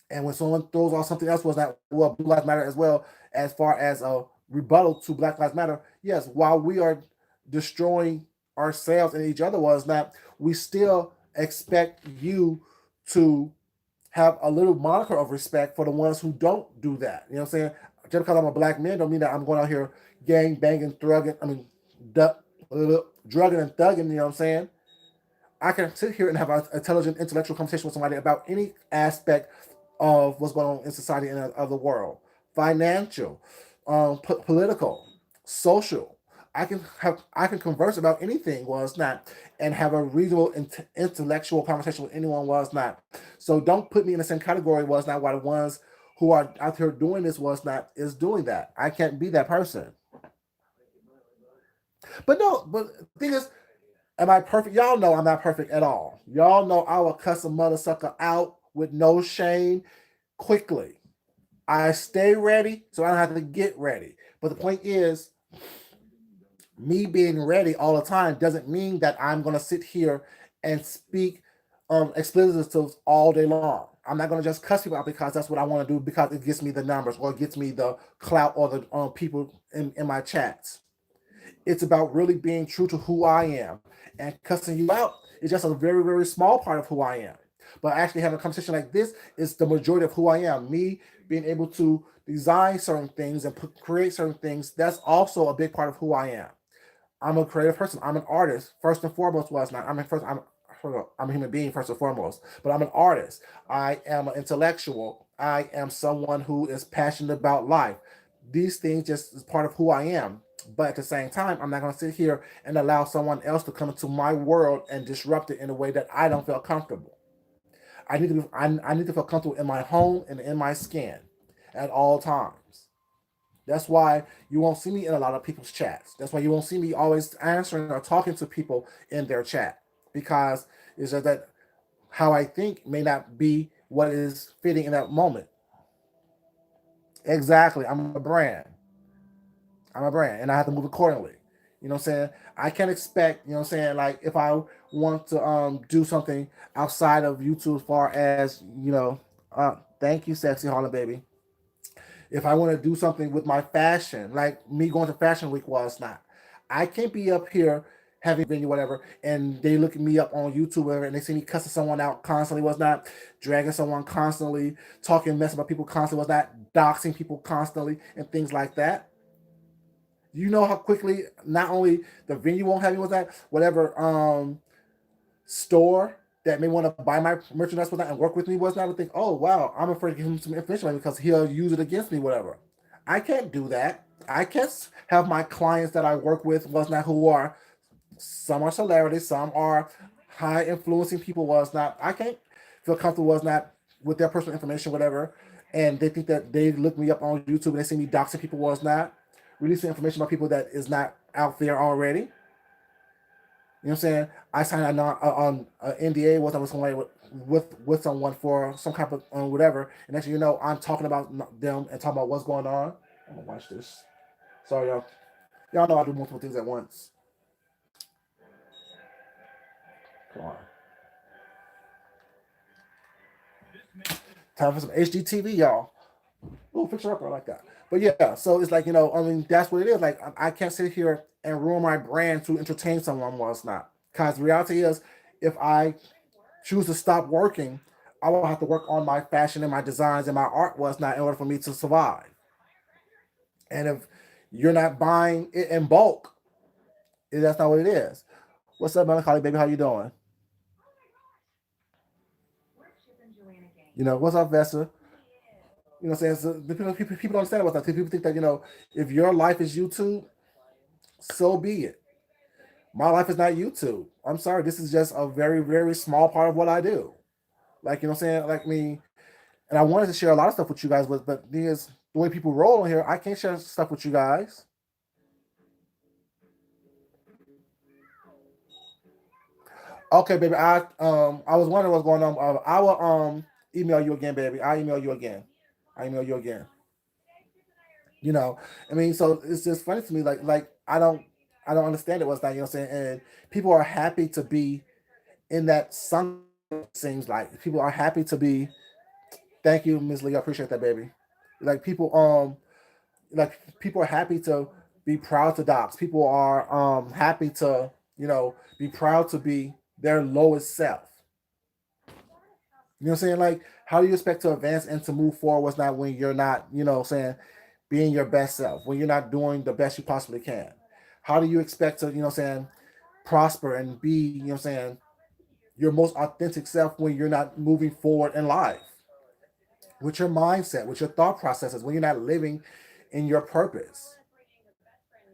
And when someone throws out something else was not well, Blue Lives Matter as well, as far as a rebuttal to Black Lives Matter, yes, while we are destroying ourselves and each other was not, we still expect you to have a little moniker of respect for the ones who don't do that. You know what I'm saying? Just because I'm a black man don't mean that I'm going out here gang banging, drugging, du- drugging and thugging, you know what I'm saying? I can sit here and have an intelligent, intellectual conversation with somebody about any aspect of what's going on in society and of the world, financial, political, social. I can converse about anything was not, and have a reasonable intellectual conversation with anyone was not. So don't put me in the same category was not while the ones who are out here doing this was not is doing that. I can't be that person. But no, but the thing is, am I perfect? Y'all know I'm not perfect at all. Y'all know I will cuss a mother sucker out with no shame quickly. I stay ready so I don't have to get ready. But the point is, me being ready all the time doesn't mean that I'm gonna sit here and speak expletives all day long. I'm not gonna just cuss people out because that's what I want to do because it gets me the numbers or it gets me the clout or the people in my chats. It's about really being true to who I am. And cussing you out is just a very, very small part of who I am. But actually having a conversation like this is the majority of who I am. Me being able to design certain things and create certain things, that's also a big part of who I am. I'm a creative person. I'm an artist. First and foremost was not. I'm a human being first and foremost, but I'm an artist. I am an intellectual. I am someone who is passionate about life. These things just is part of who I am. But at the same time, I'm not going to sit here and allow someone else to come into my world and disrupt it in a way that I don't feel comfortable. I need to feel comfortable in my home and in my skin at all times. That's why you won't see me in a lot of people's chats. That's why you won't see me always answering or talking to people in their chat because it's just that how I think may not be what is fitting in that moment. Exactly. I'm a brand. I'm a brand and I have to move accordingly. You know what I'm saying? I can't expect, you know what I'm saying, like if I want to do something outside of YouTube as far as, thank you, sexy Harlem baby. If I want to do something with my fashion, like me going to Fashion Week was not. I can't be up here having venue, whatever, and they look at me up on YouTube, whatever, and they see me cussing someone out constantly, was not dragging someone constantly, talking mess about people constantly, was not doxing people constantly, and things like that. You know how quickly not only the venue won't have me with that, whatever store that may want to buy my merchandise with that and work with me was not to think, oh wow, I'm afraid to give him some information because he'll use it against me, whatever. I can't do that. I can't have my clients that I work with was not who are some are celebrities, some are high influencing people was not. I can't feel comfortable was not with their personal information, whatever. And they think that they look me up on YouTube and they see me doxing people was not releasing information about people that is not out there already. You know what I'm saying? I signed on NDA with somebody with someone for some kind of whatever, and actually, I'm talking about them and talking about what's going on. I'm gonna watch this. Sorry, y'all. Y'all know I do multiple things at once. Come on. Time for some HGTV, y'all. Ooh, fixer upper like that. But yeah, so it's like that's what it is. Like I can't sit here and ruin my brand to entertain someone while it's not. Because the reality is, if I choose to stop working, I will have to work on my fashion and my designs and my art was not in order for me to survive. And if you're not buying it in bulk, that's not what it is. What's up, Melancholy baby? How you doing? What's up, Vesta? You know what I'm saying? So people don't understand about that. People think that, if your life is YouTube, so be it. My life is not YouTube. I'm sorry. This is just a very, very small part of what I do. Like, what I'm saying? Like me, and I wanted to share a lot of stuff with you guys, but the way people roll on here, I can't share stuff with you guys. Okay, baby. I was wondering what's going on. I will email you again, baby. I email you again. I email you again. You know, so it's just funny to me. Like I don't understand it. What's that? You know what I'm saying? And people are happy to be in that sun. Seems like people are happy to be. Thank you, Ms. Lee. I appreciate that, baby. Like like people are happy to be proud to docs. People are happy to be proud to be their lowest self. You know what I'm saying? Like, how do you expect to advance and to move forward? What's not when you're not, saying being your best self, when you're not doing the best you possibly can? How do you expect to, prosper and be, your most authentic self when you're not moving forward in life? With your mindset, with your thought processes, when you're not living in your purpose.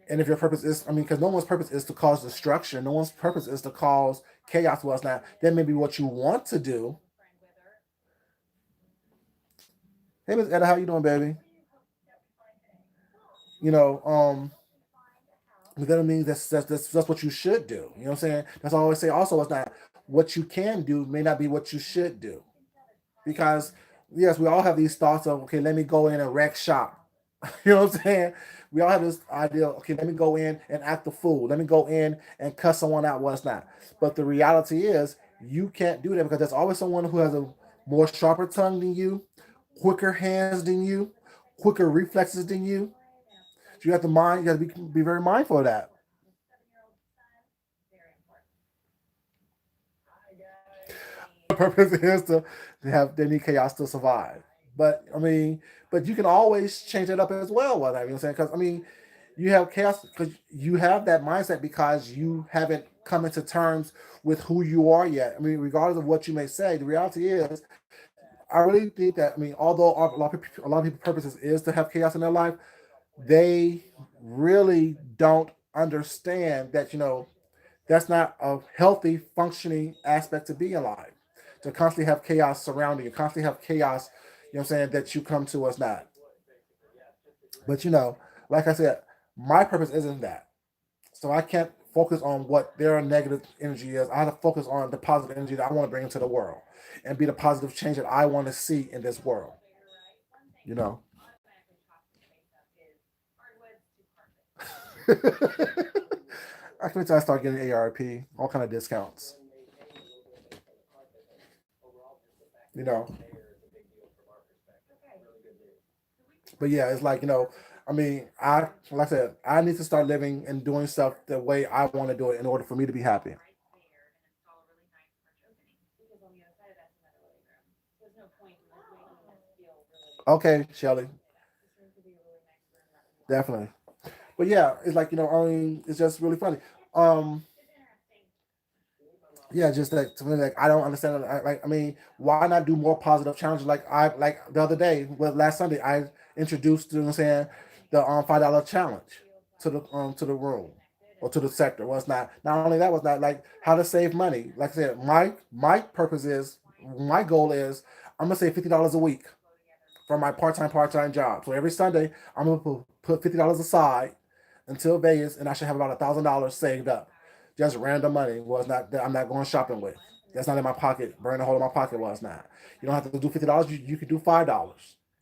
And if your purpose is, because no one's purpose is to cause destruction, no one's purpose is to cause chaos. Was not that may be what you want to do. Hey, Miss Etta, how you doing, baby? You know, but that means that's what you should do. You know what I'm saying? That's all I always say. Also, it's not what you can do may not be what you should do, because yes, we all have these thoughts of, okay, let me go in and wreck shop. You know what I'm saying? We all have this idea, okay, let me go in and act the fool. Let me go in and cuss someone out. What's not. But the reality is, you can't do that, because there's always someone who has a more sharper tongue than you, quicker hands than you, quicker reflexes than you. So you have to mind. You have to be very mindful of that. Purpose is to have they need chaos to survive. But but you can always change it up as well. What I mean, saying, because you have chaos because you have that mindset because you haven't come into terms with who you are yet. Regardless of what you may say, the reality is, I really think that, although a lot of people's purposes is to have chaos in their life, they really don't understand that that's not a healthy functioning aspect to be in life. To constantly have chaos surrounding you, constantly have chaos, that you come to us not. But like I said, my purpose isn't that. So I can't focus on what their negative energy is. I have to focus on the positive energy that I want to bring into the world and be the positive change that I want to see in this world. You know. I can tell I start getting ARP, all kind of discounts. You know. But yeah, it's like, like I said, I need to start living and doing stuff the way I want to do it in order for me to be happy. Okay, Shelly, definitely. But yeah, it's like, it's just really funny. Um, yeah, just like to me, like I don't understand. Like, why not do more positive challenges? Like the other day, well, last Sunday, I introduced, saying, the $5 challenge to the room or to the sector. Was not only that, was not like how to save money. Like I said, my purpose is, my goal is, I'm gonna save $50 a week from my part time job. So every Sunday, I'm gonna put $50 aside until Vegas, and I should have about $1,000 saved up. Just random money was not that I'm not going shopping with. That's not in my pocket. Burn a hole in my pocket was not. You don't have to do $50. You could do $5.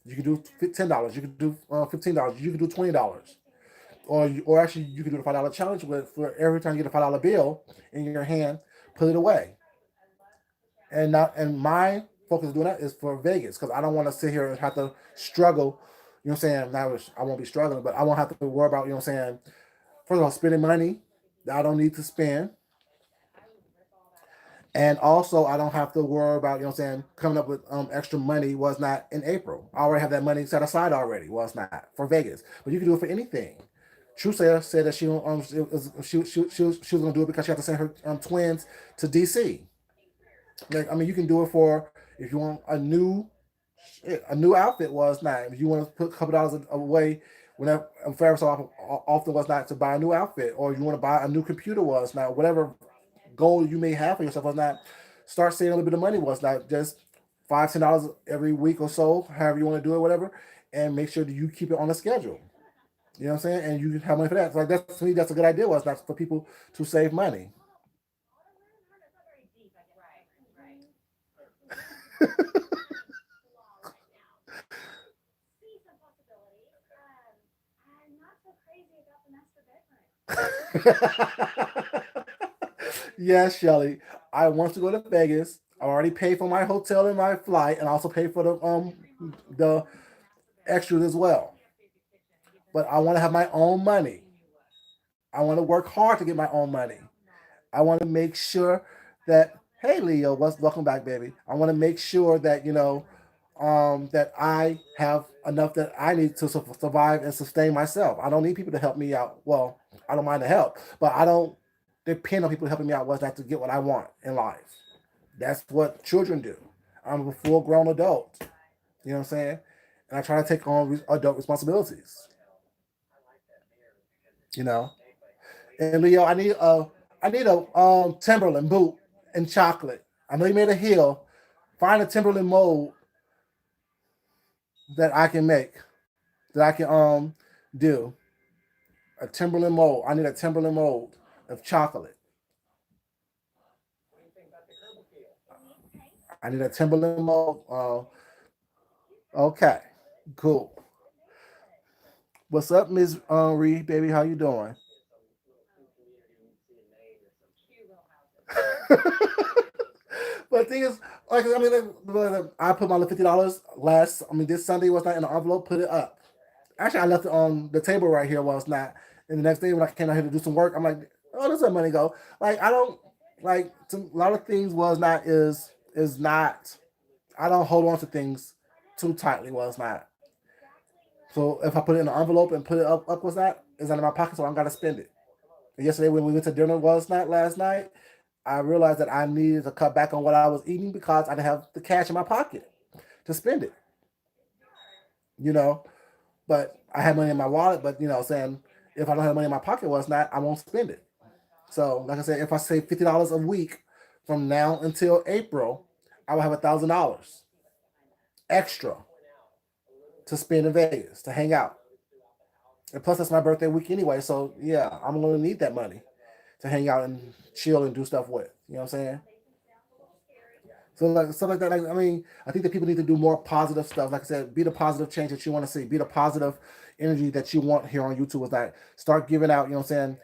You could do $10. You could do $15. You could do $20. Or actually, you could do the $5 challenge with, for every time you get a $5 bill in your hand, put it away. And my focus of doing that is for Vegas, because I don't want to sit here and have to struggle. You know what I'm saying? Now I won't be struggling, but I won't have to worry about, what I'm saying, first of all, spending money that I don't need to spend. And also, I don't have to worry about, what I'm saying, coming up with extra money. Was not in April. I already have that money set aside already. Was not for Vegas. But you can do it for anything. True said that she was gonna do it because she had to send her twins to DC. Like, you can do it for, if you want a new outfit. Was not, if you want to put a couple dollars away whenever, forever so often, was not, to buy a new outfit, or you want to buy a new computer. Was not, whatever goal you may have for yourself. Was not, start saving a little bit of money. Was not, just $5-10 every week or so, however you want to do it, whatever, and make sure that you keep it on a schedule. You know what I'm saying? And you can have money for that. So, like, that's, to me, that's a good idea. Was not, for people to save money. Yes, Shelly. I want to go to Vegas. I already paid for my hotel and my flight, and also paid for the extras as well. But I want to have my own money. I want to work hard to get my own money. I want to make sure that, hey, Leo, welcome back, baby. I want to make sure that, that I have enough that I need to survive and sustain myself. I don't need people to help me out. Well, I don't mind the help, but I don't depend on people helping me out was not to get what I want in life. That's what children do. I'm a full grown adult. You know what I'm saying? And I try to take on adult responsibilities. You know. And Leo, I need a Timberland boot in chocolate. I know you made a heel. Find a Timberland mold that I can make, that I can do. A Timberland mold. I need a Timberland mold of chocolate. I need a Timberland mold. Okay, cool. What's up, Ms. Reed, baby? How you doing? But the thing is, like, I mean, I put my $50 last. I mean, this Sunday was not in the envelope. Put it up. Actually, I left it on the table right here while it's not. And the next day when I came out here to do some work, I'm like, oh, there's where money go. Like I don't like a lot of things was not is not. I don't hold on to things too tightly while it's not. So if I put it in an envelope and put it up was not is in my pocket, so I don't gotta spend it. And yesterday when we went to dinner was not last night, I realized that I needed to cut back on what I was eating because I didn't have the cash in my pocket to spend it. You know, but I had money in my wallet. But saying if I don't have money in my pocket, well, it's not. I won't spend it. So, like I said, if I save $50 a week from now until April, I will have $1,000 extra to spend in Vegas to hang out. And plus, that's my birthday week anyway. So, yeah, I'm gonna need that money to hang out and chill and do stuff with. You know what I'm saying? So like stuff like that. Like I mean, I think that people need to do more positive stuff. Like I said, be the positive change that you want to see. Be the positive energy that you want here on YouTube. Is that start giving out. You know what I'm saying?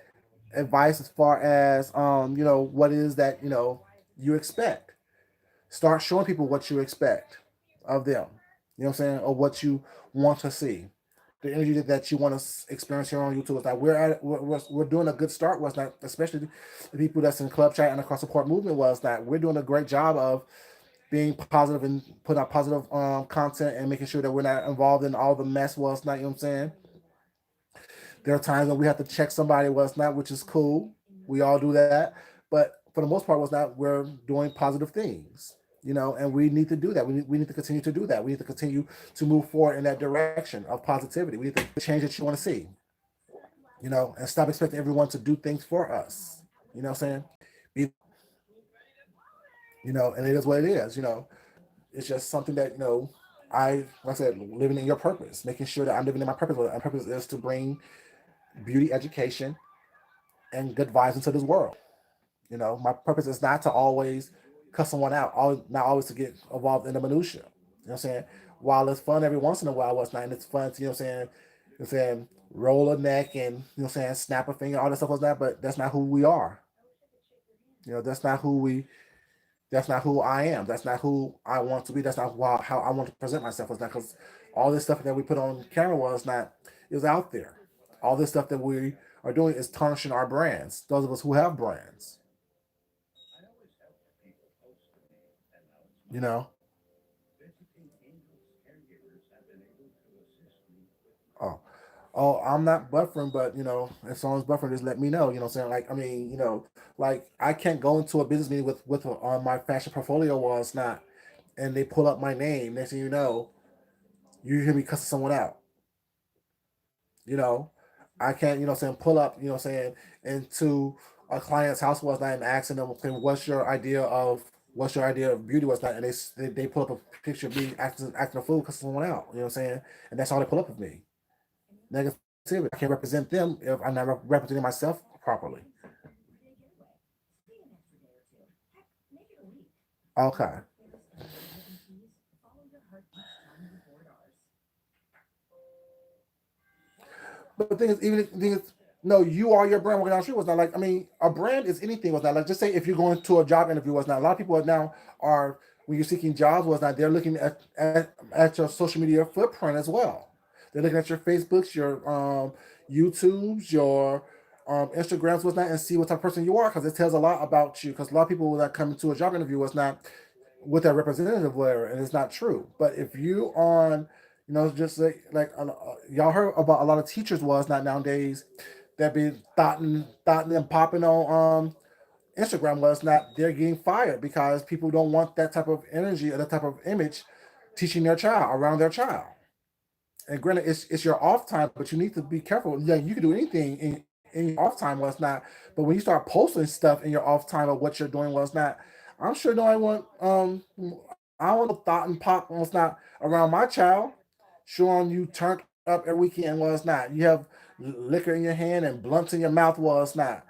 Advice as far as what is that you expect. Start showing people what you expect of them. You know what I'm saying? Or what you want to see. The energy that you want to experience here on YouTube is that we're doing a good start. Was that especially the people that's in club chat and across support movement was that we're doing a great job of being positive and putting out positive content and making sure that we're not involved in all the mess. Was not, you know what I'm saying? There are times when we have to check somebody was not, which is cool. We all do that, but for the most part, was not. We're doing positive things, and we need to do that. We need to continue to do that. We need to continue to move forward in that direction of positivity. We need to change that you want to see, and stop expecting everyone to do things for us. You know what I'm saying? Be, and it is what it is. It's just something that like I said, living in your purpose, making sure that I'm living in my purpose. My purpose is to bring beauty education and good vibes into this world. My purpose is not to always cuss someone out, not always to get involved in the minutia. You know what I'm saying? While it's fun every once in a while, what's not, and it's fun to, roll a neck and snap a finger, all that stuff was that, but that's not who we are. That's not who we. That's not who I am. That's not who I want to be. That's not how I want to present myself. It's not because all this stuff that we put on camera was not is out there. All this stuff that we are doing is tarnishing our brands. Those of us who have brands, you know. Oh, I'm not buffering, but if someone's buffering, just let me know. You know what I'm saying? Like, I mean, like I can't go into a business meeting with on my fashion portfolio was not, and they pull up my name. Next thing you hear me cussing someone out. You know, I can't, pull up, into a client's house was not and asking them, okay, what's your idea of beauty was not, and they pull up a picture of me acting a fool because someone out. You know what I'm saying? And that's all they pull up of me. Negativity. I can't represent them if I'm not representing myself properly. Okay. But the thing is, even the thing is, no, you are your brand. Working down the street was not like. I mean, a brand is anything. Was not like. Just say if you're going to a job interview was not. A lot of people are now are when you're seeking jobs was not. They're looking at your social media footprint as well. They're looking at your Facebooks, your YouTubes, your Instagrams was not, and see what type of person you are because it tells a lot about you. Because a lot of people that come into a job interview was not. what that representative were, and it's not true. But if you on, just like y'all heard about a lot of teachers was not nowadays that be thought and popping on Instagram was not they're getting fired because people don't want that type of energy or that type of image teaching their child around their child. And granted, it's your off time, but you need to be careful. Yeah, you can do anything in your off time was not, but when you start posting stuff in your off time of what you're doing was not, I'm sure no one want I don't want no thought and pop was not around my child, showing you turned up every weekend was not. You have liquor in your hand and blunts in your mouth was not.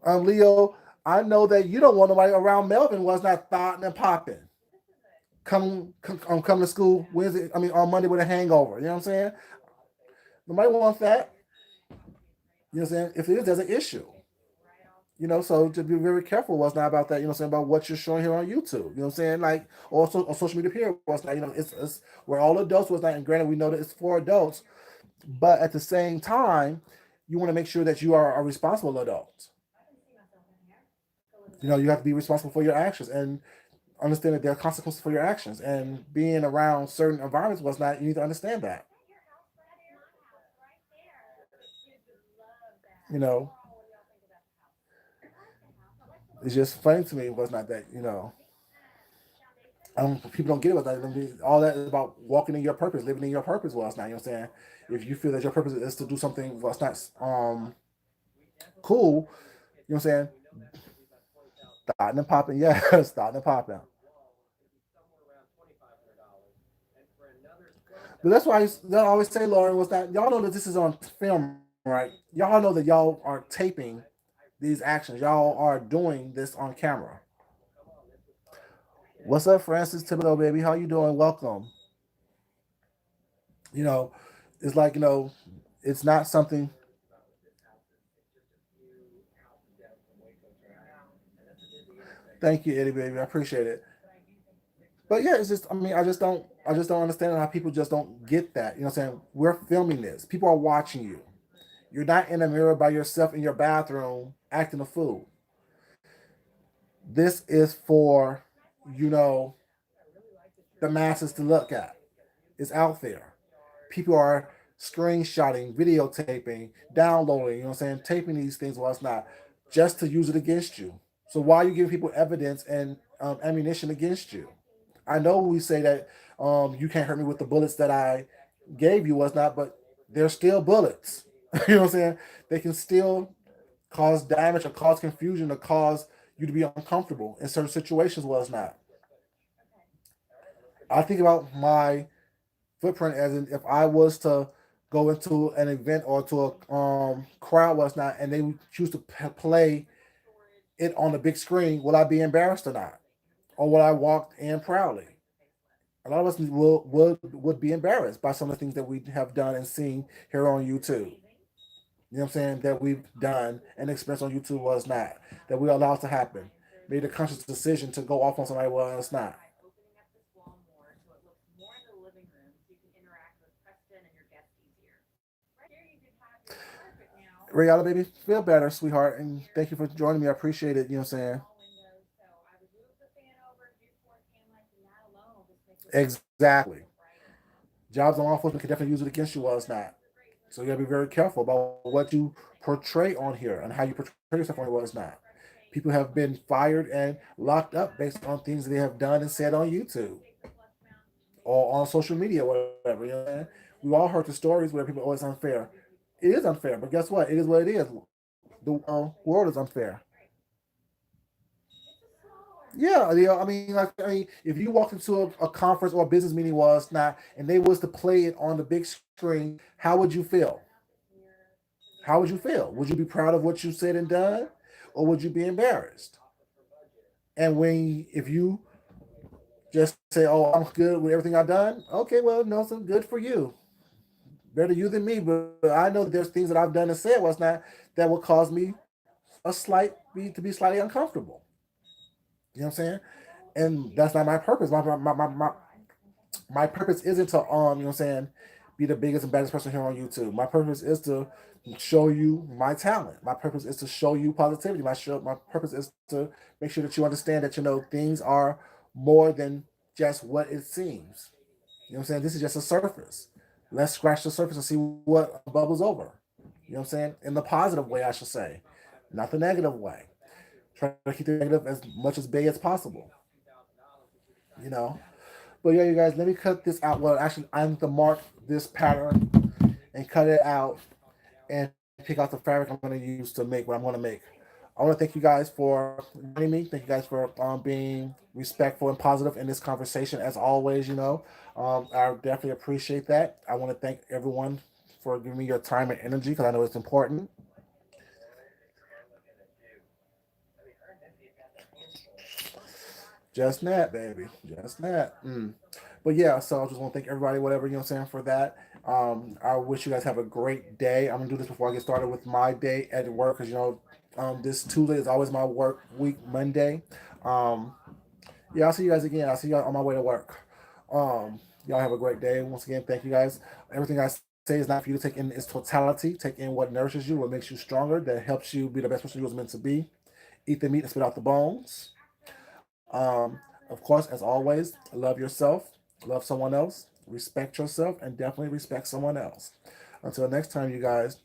Leo, I know that you don't want nobody around Melvin was not thought and popping. Come to school Wednesday. I mean on Monday with a hangover. You know what I'm saying? Nobody wants that. You know what I'm saying? If it is, there's an issue. So to be very careful was not about that. You know what I'm saying? About what you're showing here on YouTube. You know what I'm saying? Like also on social media here was not. It's we're all adults was not. And granted, we know that it's for adults, but at the same time, you want to make sure that you are a responsible adult. You have to be responsible for your actions and understand that there are consequences for your actions. And being around certain environments was not. You need to understand that. You know, it's just funny to me was not that. People don't get it. Was not all that is about walking in your purpose, living in your purpose. Was not. You know what I'm saying? If you feel that your purpose is to do something what's not cool, you know what I'm saying? Starting and popping, yeah, starting and popping. But that's why they always say, Lauren, was that y'all know that this is on film, right? Y'all know that y'all are taping these actions. Y'all are doing this on camera. What's up, Francis Thibodeau, baby? How you doing? Welcome. You know, it's like it's not something. Thank you, Eddie, baby. I appreciate it. But yeah, it's just. I mean, I just don't understand how people just don't get that. You know what I'm saying? We're filming this. People are watching you. You're not in a mirror by yourself in your bathroom acting a fool. This is for, you know, the masses to look at. It's out there. People are screenshotting, videotaping, downloading, you know what I'm saying, taping these things while it's not, just to use it against you. So why are you giving people evidence and ammunition against you? I know we say that you can't hurt me with the bullets that I gave you, was not, but they're still bullets. You know what I'm saying? They can still cause damage or cause confusion or cause you to be uncomfortable in certain situations. Was not. I think about my footprint as in if I was to go into an event or to a crowd, was not, and they choose to play it on the big screen, will I be embarrassed or not, or will I walk in proudly? A lot of us would be embarrassed by some of the things that we have done and seen here on YouTube. You know what I'm saying? That we've done and experienced on YouTube was not. That we allowed to happen. Made a conscious decision to go off on somebody was not. Rayala, baby, feel better, sweetheart, and thank you for joining me. I appreciate it. You know what I'm saying? Exactly. Jobs and law enforcement can definitely use it against you while it's not. So you gotta be very careful about what you portray on here and how you portray yourself on here while it's not. People have been fired and locked up based on things they have done and said on YouTube or on social media, whatever. You know what I'm saying? We've all heard the stories where people, oh, it's unfair. It is unfair, but guess what? It is what it is. The world is unfair. Yeah, I mean, if you walked into a conference or a business meeting was not, and they was to play it on the big screen, how would you feel? How would you feel? Would you be proud of what you said and done, or would you be embarrassed? And if you just say, "Oh, I'm good with everything I've done," okay, well, no, so good for you. Better you than me, but I know that there's things that I've done and said was not that would cause me to be slightly uncomfortable. You know what I'm saying? And that's not my purpose. My purpose isn't to you know what I'm saying, be the biggest and baddest person here on YouTube. My purpose is to show you my talent. My purpose is to show you positivity. My purpose is to make sure that you understand that things are more than just what it seems. You know what I'm saying? This is just a surface. Let's scratch the surface and see what bubbles over. You know what I'm saying? In the positive way, I should say, not the negative way. Try to keep the negative as much as big as possible. You know. But yeah, you guys, let me cut this out. Well, actually, I'm going to mark this pattern and cut it out and pick out the fabric I'm going to use to make what I'm going to make. I want to thank you guys for joining me. Thank you guys for being respectful and positive in this conversation, as always. I definitely appreciate that. I want to thank everyone for giving me your time and energy because I know it's important. Just that, baby. Just that. But yeah, so I just want to thank everybody, whatever, you know what I'm saying, for that. I wish you guys have a great day. I'm going to do this before I get started with my day at work because, this Tuesday is always my work week, Monday. Um, yeah, I'll see you guys again. I'll see you on my way to work. Y'all have a great day. Once again, thank you guys. Everything I say is not for you to take in its totality. Take in what nourishes you, what makes you stronger, that helps you be the best person you was meant to be. Eat the meat and spit out the bones. Of course, as always, love yourself, love someone else, respect yourself, and definitely respect someone else. Until next time, you guys,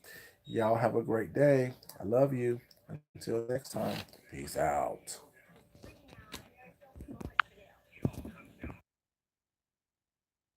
y'all have a great day. I love you. Until next time, peace out.